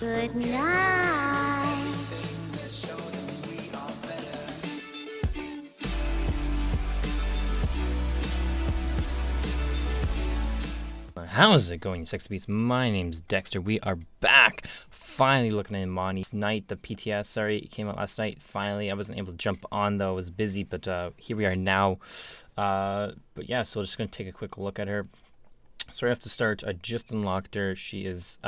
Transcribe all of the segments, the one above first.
Good night. How's it going, you sexy beasts? My name's Dexter. We are back. Finally looking at Imani. Night, the PTS, sorry, it came out last night. Finally, I wasn't able to jump on though. I was busy, but here we are now. But yeah, so we're just going to take a quick look at her. So right off the start, I just unlocked her. She is,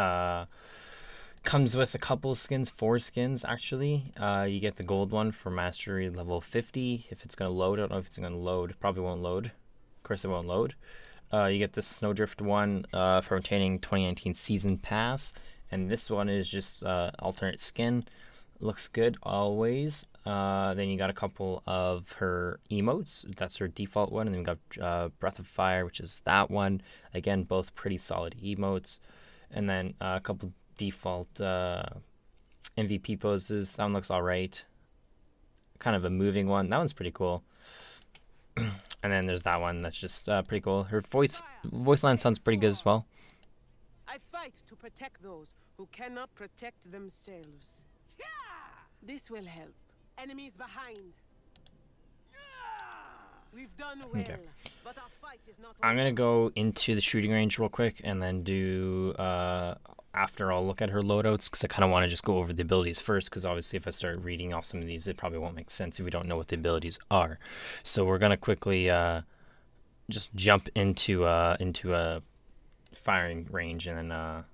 comes with a couple of skins, 4 skins actually. You get the gold one for mastery level 50. If it's going to load, I don't know if it's going to load. Probably won't load. Of course it won't load. You get the Snowdrift one for obtaining 2019 Season Pass. And this one is just alternate skin. Looks good always. Then you got a couple of her emotes. That's her default one. And then we got Breath of Fire, which is that one. Again, both pretty solid emotes. And then a couple default MVP poses. That one looks alright. Kind of a moving one. That one's pretty cool. And then there's that one that's just pretty cool. Her voice line sounds pretty good as well. I fight to protect those who cannot protect themselves. This will help. Enemies behind. We've done well, Okay. but our fight is not I'm gonna go into the shooting range real quick and then do after I'll look at her loadouts, because I kind of want to just go over the abilities first, because obviously if I start reading off some of these, it probably won't make sense if we don't know what the abilities are. So we're gonna quickly just jump into a firing range, and then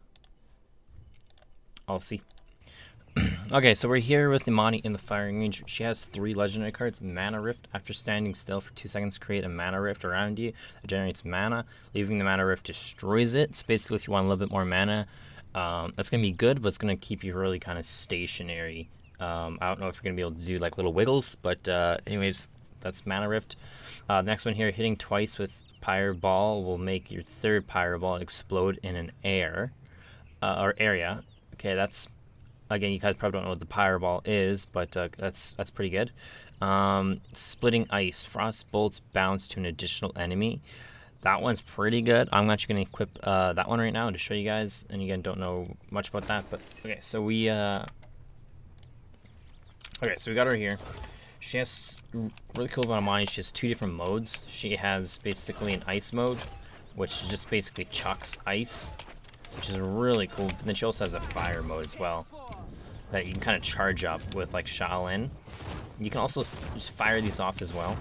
I'll see. Okay, so we're here with Imani in the firing range. She has 3 legendary cards. Mana Rift. After standing still for 2 seconds, create a Mana Rift around you that generates mana. Leaving the Mana Rift destroys it. So basically, if you want a little bit more mana, that's going to be good, but it's going to keep you really kind of stationary. I don't know if you're going to be able to do like little wiggles, but anyways, that's Mana Rift. Next one here, hitting twice with Pyre Ball will make your 3rd Pyre Ball explode in an air or area. Okay, that's... Again, you guys probably don't know what the Pyre Ball is, but that's pretty good. Splitting Ice. Frost bolts bounce to an additional enemy. That one's pretty good. I'm actually going to equip that one right now to show you guys. And again, don't know much about that, but okay. So we got her here. She has really cool about Imani. She has 2 different modes. She has basically an ice mode, which just basically chucks ice, which is really cool. But then she also has a fire mode as well, that you can kind of charge up with like Shaolin. You can also just fire these off as well,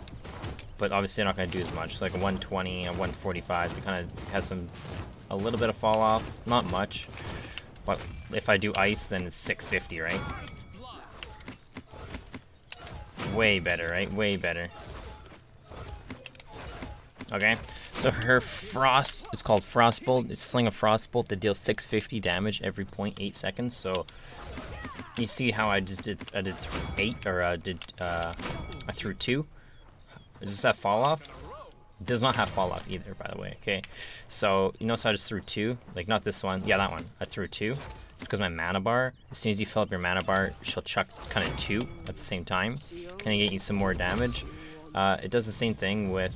but obviously they're not going to do as much. So like a 120 and 145, it kind of has a little bit of fall off, not much. But if I do ice, then it's 650, right? Way better, right? Way better. Okay, so her frost is called Frostbolt. It's sling a Frostbolt that deals 650 damage every 0.8 seconds. So you see how I just did? I did 8, or I threw 2. Does this have fall off? It does not have fall off either, by the way. Okay, so you notice I just threw 2, like not this one. Yeah, that one. I threw 2. It's because my mana bar. As soon as you fill up your mana bar, she'll chuck kind of 2 at the same time, kind of get you some more damage. It does the same thing with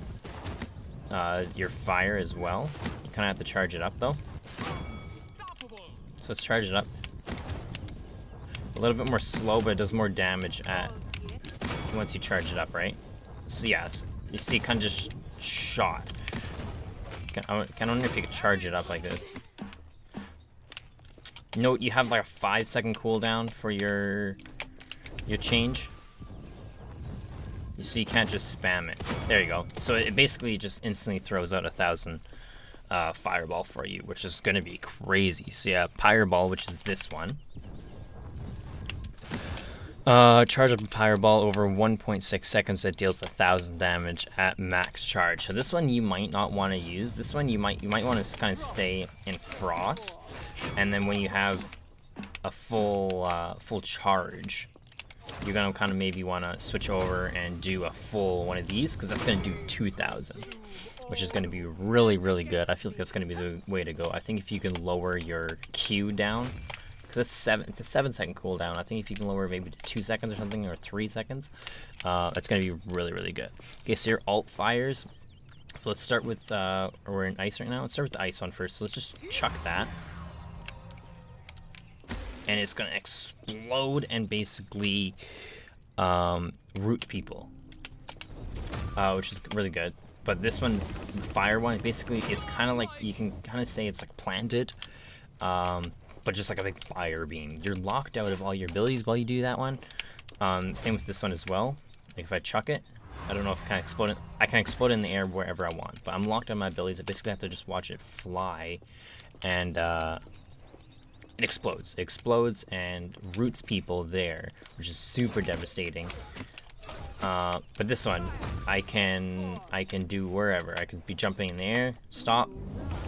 your fire as well. You kind of have to charge it up though. So let's charge it up. A little bit more slow, but it does more damage once you charge it up, right? So yeah, you see, kind of just shot. I wonder if you could charge it up like this. Note you have like a 5-second cooldown for your change. So you can't just spam it. There you go. So it basically just instantly throws out 1,000 fireball for you, which is going to be crazy. So yeah, Pyreball, which is this one. Charge up a Pyreball over 1.6 seconds that deals 1,000 damage at max charge. So this one you might not want to use. This one you might want to kind of stay in Frost, and then when you have a full charge, you're gonna kind of maybe want to switch over and do a full one of these, because that's gonna do 2,000, which is gonna be really, really good. I feel like that's gonna be the way to go. I think if you can lower your Q down, because it's a 7-second cooldown. I think if you can lower maybe to 2 seconds or something, or 3 seconds, that's gonna be really, really good. Okay, so your alt fires. So let's start with we're in ice right now. Let's start with the ice one first. So let's just chuck that. and it's gonna explode and basically root people, which is really good. But this one's the fire one. Basically, it's kind of like, you can kind of say it's like planted, but just like a big fire beam. You're locked out of all your abilities while you do that one. Same with this one as well. Like if I chuck it, I don't know if it can explode it. I can explode it in the air wherever I want, but I'm locked on my abilities. I basically have to just watch it fly, and it explodes. It explodes and roots people there, which is super devastating. But this one, I can do wherever. I could be jumping in the air, stop,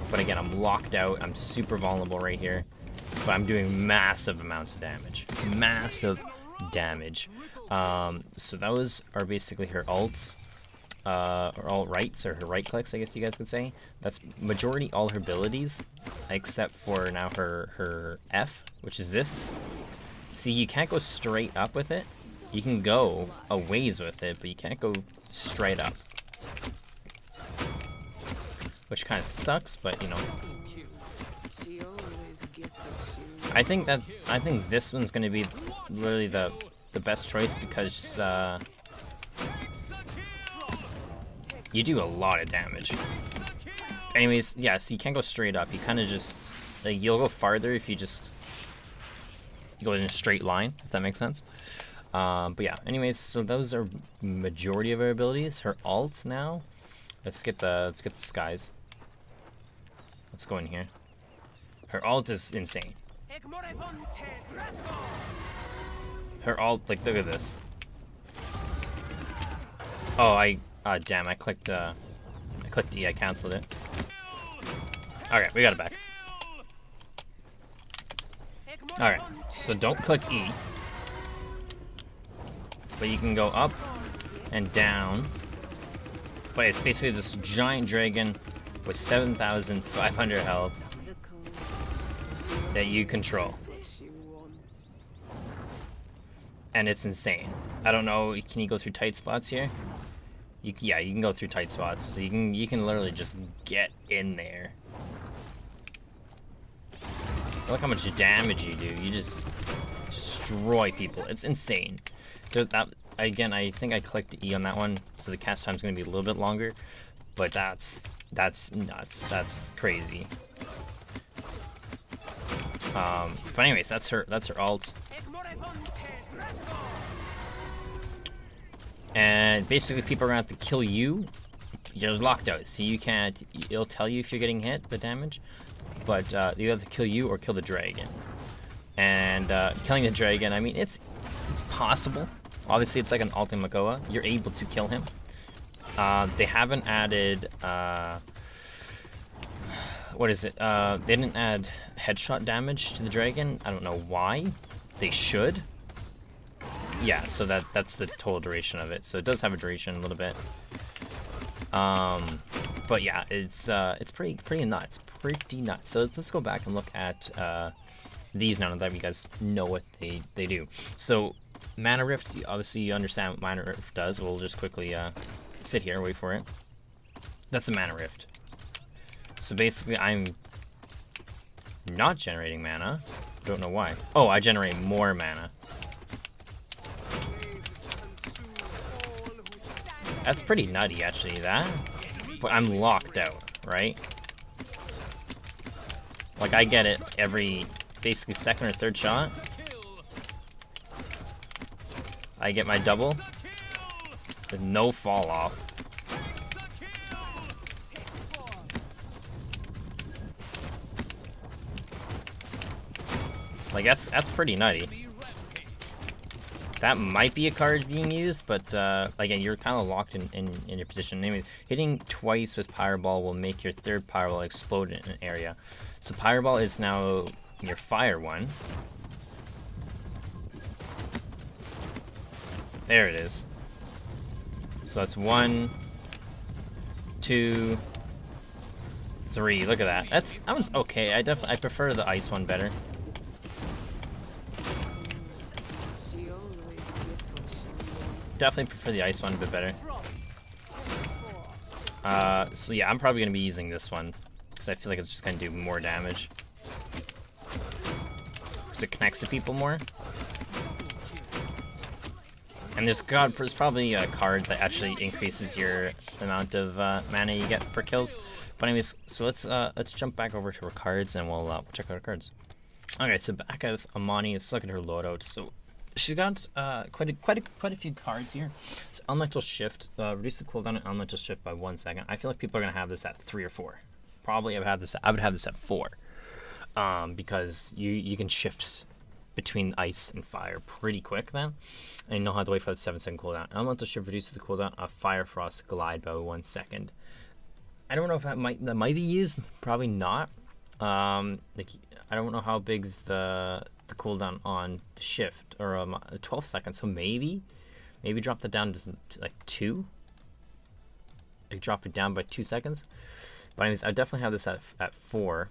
but again, I'm locked out. I'm super vulnerable right here, but I'm doing massive amounts of damage. Massive damage. So those are basically her ults, or alt rights, or her right clicks, I guess you guys could say. That's majority all her abilities, except for now her F, which is this. See, you can't go straight up with it. You can go a ways with it, but you can't go straight up. Which kind of sucks, but you know. I think this one's gonna be literally the best choice, because you do a lot of damage. Anyways, yeah, so you can't go straight up. You kind of just, like, you'll go farther if you just go in a straight line, if that makes sense. But yeah, anyways, so those are majority of her abilities. Her alt now. Let's get the skies. Let's go in here. Her alt is insane. Her alt, like, look at this. Oh, damn, I clicked E, I canceled it. Alright, we got it back. Alright, so don't click E. But you can go up and down. But it's basically this giant dragon with 7,500 health that you control. And it's insane. I don't know, can you go through tight spots here? Yeah, you can go through tight spots. So you can literally just get in there. Look how much damage you do. You just destroy people. It's insane. Again, I think I clicked E on that one, so the cast time's gonna be a little bit longer. But that's nuts. That's crazy. But anyways, that's her alt. And basically, people are gonna have to kill you. You're locked out, so you can't. It'll tell you if you're getting hit, the damage, but you have to kill you or kill the dragon. And killing the dragon, I mean, it's possible. Obviously, it's like an Ultima Makoa. You're able to kill him. They haven't added. What is it? They didn't add headshot damage to the dragon. I don't know why. They should. Yeah, so that's the total duration of it. So it does have a duration a little bit. But yeah, it's pretty nuts. Pretty nuts. So let's go back and look at these now that you guys know what they do. So Mana Rift, obviously you understand what Mana Rift does. We'll just quickly sit here and wait for it. That's a Mana Rift. So basically I'm not generating mana. Don't know why. Oh, I generate more mana. That's pretty nutty, actually, that. But I'm locked out, right? Like, I get it every, basically, second or third shot. I get my double with no fall off. Like, that's pretty nutty. That might be a card being used, but again, you're kind of locked in your position. Anyway, hitting twice with Fireball will make your third Fireball explode in an area. So Fireball is now your fire one. There it is. So that's 1, 2, 3. Look at that. That one's okay. I prefer the ice one better. Definitely prefer the ice one a bit better. So yeah, I'm probably gonna be using this one because I feel like it's just gonna do more damage. because it connects to people more. And there's probably a card that actually increases your amount of mana you get for kills. But anyways, so let's jump back over to her cards and we'll check out her cards. Okay, so back with Imani. Let's look at her loadout. So she's got quite a few cards here. So Elemental Shift, reduce the cooldown on Elemental Shift by 1 second. I feel like people are gonna have this at 3 or 4. Probably I would have this at 4, because you can shift between ice and fire pretty quick then, and you don't have to wait for the 7-second cooldown. Elemental Shift reduces the cooldown of Fire Frost Glide by 1 second. I don't know if that might be used. Probably not. Like I don't know how big is the cooldown on the shift, or 12 seconds. So maybe drop that down to like 2. Like drop it down by 2 seconds. But anyways, I definitely have this at 4.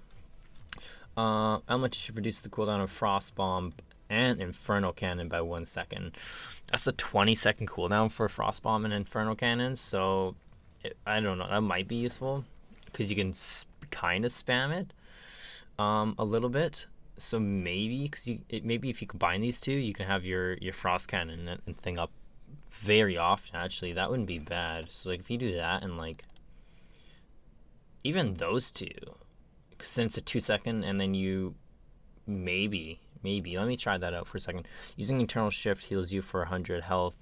Elemental Shift reduces the cooldown of Frost Bomb and Infernal Cannon by 1 second. That's a 20-second cooldown for Frost Bomb and Infernal Cannon. So I don't know. That might be useful because you can kind of spam it a little bit. So maybe maybe if you combine these two, you can have your Frost Cannon and thing up very often. Actually, that wouldn't be bad. So like if you do that and like even those two. Since a 2-second, and then you maybe let me try that out for a second. Using Eternal Shift heals you for 100 health.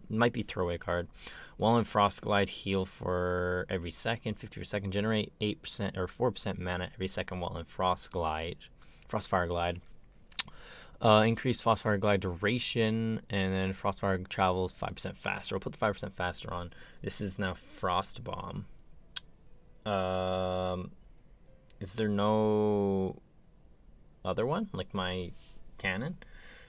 Might be throwaway card. While in Frost Glide, heal for every second, 50 per second. Generate 8% or 4% mana every second while in Frostfire Glide. Increase Frostfire Glide duration, and then Frostfire travels 5% faster. I'll put the 5% faster on. This is now Frost Bomb. Is there no other one like my cannon?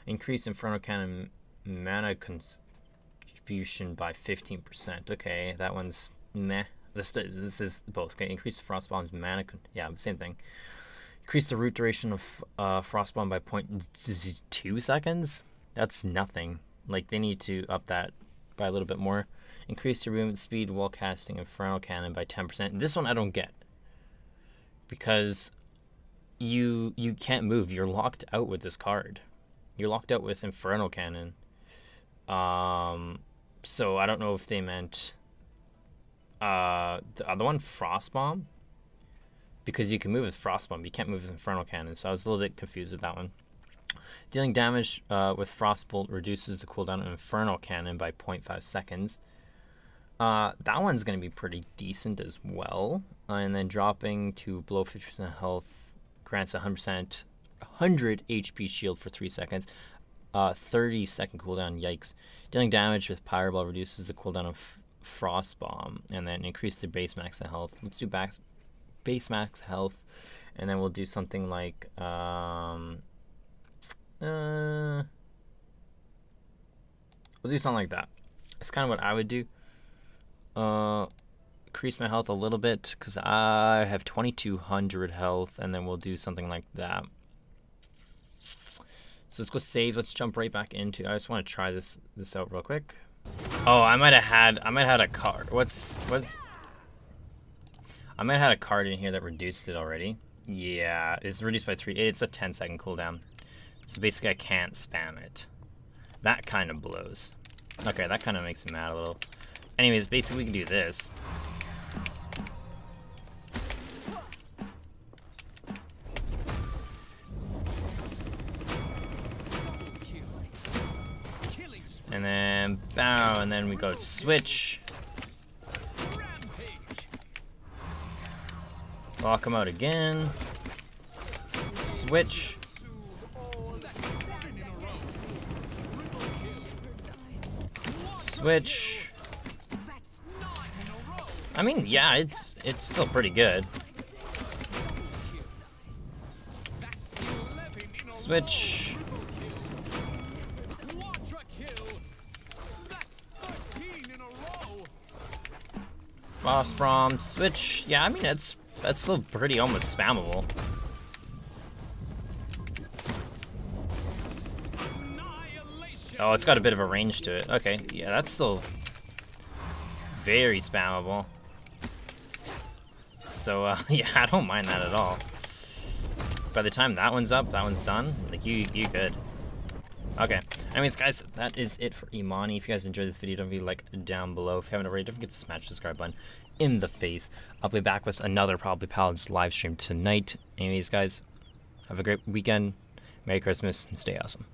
Increase Inferno Cannon mana contribution by 15%. Okay, that one's meh. This is both. Okay, increase Frostbomb's mana. Yeah, same thing. Increase the root duration of Frostbomb by 0.2 seconds. That's nothing. Like they need to up that by a little bit more. Increase your movement speed while casting Inferno Cannon by 10%. This one I don't get. Because you can't move. You're locked out with this card. You're locked out with Infernal Cannon. So I don't know if they meant the other one, Frost Bomb, because you can move with Frost Bomb. You can't move with Infernal Cannon. So I was a little bit confused with that one. Dealing damage with Frostbolt reduces the cooldown of Infernal Cannon by 0.5 seconds. That one's going to be pretty decent as well. And then dropping to below 50% health grants 100 HP shield for 3 seconds. 30-second cooldown, yikes. Dealing damage with Fireball reduces the cooldown of Frost Bomb. And then increase the base max health. Let's do base max health. And then we'll do something like... we'll do something like that. That's kind of what I would do. Increase my health a little bit because I have 2200 health, and then we'll do something like that. So let's go save. Let's jump right back into. I just want to try this out real quick. Oh, I might have had a card. I might have had a card in here that reduced it already. Yeah, it's reduced by 3. It's a 10-second cooldown. So basically, I can't spam it. That kind of blows. Okay, that kind of makes me mad a little. Anyways, basically we can do this. And then bow, and then we go switch. Lock him out again. Switch. Switch. I mean, yeah, it's still pretty good. Switch. Frost Bomb, switch. Yeah, I mean, that's still pretty almost spammable. Oh, it's got a bit of a range to it. Okay, yeah, that's still very spammable. So, yeah, I don't mind that at all. by the time that one's up, that one's done, like you good. Okay. Anyways, guys, that is it for Imani. If you guys enjoyed this video, don't forget to like down below. If you haven't already, don't forget to smash the subscribe button in the face. I'll be back with another Probably Paladins live stream tonight. Anyways, guys, have a great weekend. Merry Christmas and stay awesome.